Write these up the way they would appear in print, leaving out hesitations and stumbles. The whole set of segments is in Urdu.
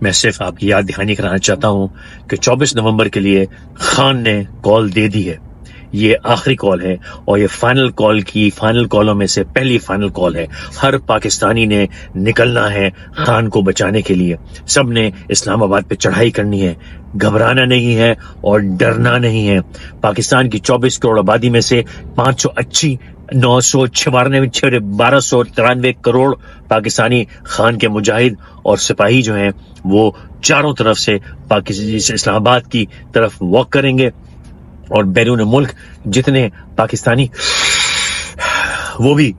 میں صرف آپ کی یاد دہانی کرانا چاہتا ہوں کہ 24 نومبر کے لیے خان نے کال دے دی ہے. یہ آخری کال ہے اور یہ فائنل کالوں میں سے پہلی فائنل کال ہے. ہر پاکستانی نے نکلنا ہے خان کو بچانے کے لیے. سب نے اسلام آباد پہ چڑھائی کرنی ہے. گھبرانا نہیں ہے اور ڈرنا نہیں ہے. پاکستان کی 24 کروڑ آبادی میں سے 1293 کروڑ پاکستانی خان کے مجاہد اور سپاہی جو ہیں وہ چاروں طرف سے اسلام آباد کی طرف واک کریں گے. اور بیرون ملک جتنے پاکستانی وہ بھی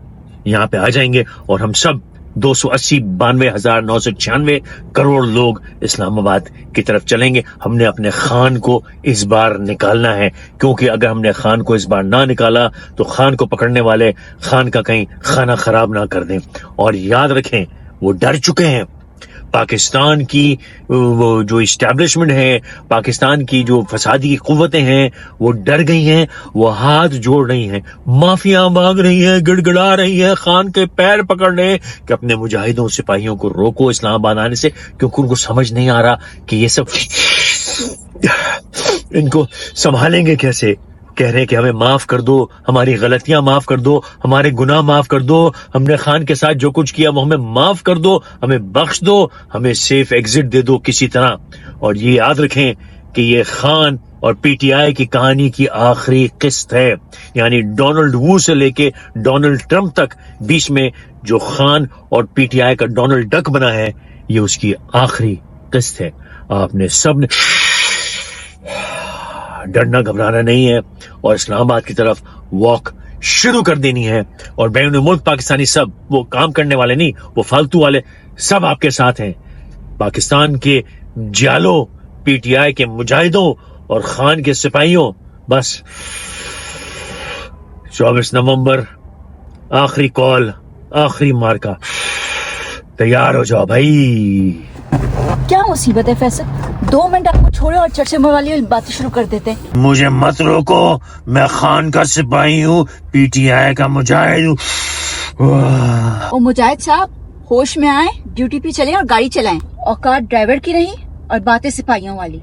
یہاں پہ آ جائیں گے اور ہم سب 280,92,996 کروڑ لوگ اسلام آباد کی طرف چلیں گے. ہم نے اپنے خان کو اس بار نکالنا ہے, کیونکہ اگر ہم نے خان کو اس بار نہ نکالا تو خان کو پکڑنے والے خان کا کہیں کھانا خراب نہ کر دیں. اور یاد رکھیں وہ ڈر چکے ہیں. پاکستان کی وہ جو اسٹیبلشمنٹ ہے, پاکستان کی جو فسادی قوتیں ہیں وہ ڈر گئی ہیں. وہ ہاتھ جوڑ رہی ہیں, مافیا مانگ رہی ہیں, گڑ گڑا رہی ہیں خان کے پیر پکڑ رہے کہ اپنے مجاہدوں سپاہیوں کو روکو اسلام آباد آنے سے, کیونکہ ان کو سمجھ نہیں آ رہا کہ یہ سب ان کو سنبھالیں گے کیسے. کہہ رہے ہیں کہ ہمیں معاف کر دو, ہماری غلطیاں معاف کر دو, ہمارے گناہ معاف کر دو, ہم نے خان کے ساتھ جو کچھ کیا وہ ہمیں معاف کر دو, ہمیں بخش دو, ہمیں سیف ایگزٹ دے دو کسی طرح. اور یہ یاد رکھیں کہ یہ خان اور پی ٹی آئی کی کہانی کی آخری قسط ہے. یعنی ڈونلڈ وو سے لے کے ڈونلڈ ٹرمپ تک بیچ میں جو خان اور پی ٹی آئی کا ڈونلڈ ڈک بنا ہے یہ اس کی آخری قسط ہے. آپ نے سب نے ڈرنا گھبرانا نہیں ہے اور اسلام آباد کی طرف واک شروع کر دینی ہے. اور بین ملک پاکستانی سب, وہ کام کرنے والے نہیں, وہ فالتو والے, سب آپ کے ساتھ ہیں. پاکستان کے جالوں, پی ٹی آئی کے مجاہدوں اور خان کے سپاہیوں, بس 24 نومبر آخری کال, آخری مارکا, تیار ہو جاؤ بھائی. کیا مصیبت ہے فیصل, 2 منٹ آپ کو چھوڑے اور چرچے والی باتیں شروع کر دیتے ہیں. مجھے مت روکو, میں خان کا سپاہی ہوں, پی ٹی آئی کا مجاہد ہوں. اور مجاہد صاحب ہوش میں آئیں, ڈیوٹی پہ چلیں اور گاڑی چلائیں. اوقات ڈرائیور کی نہیں اور باتیں سپاہیوں والی.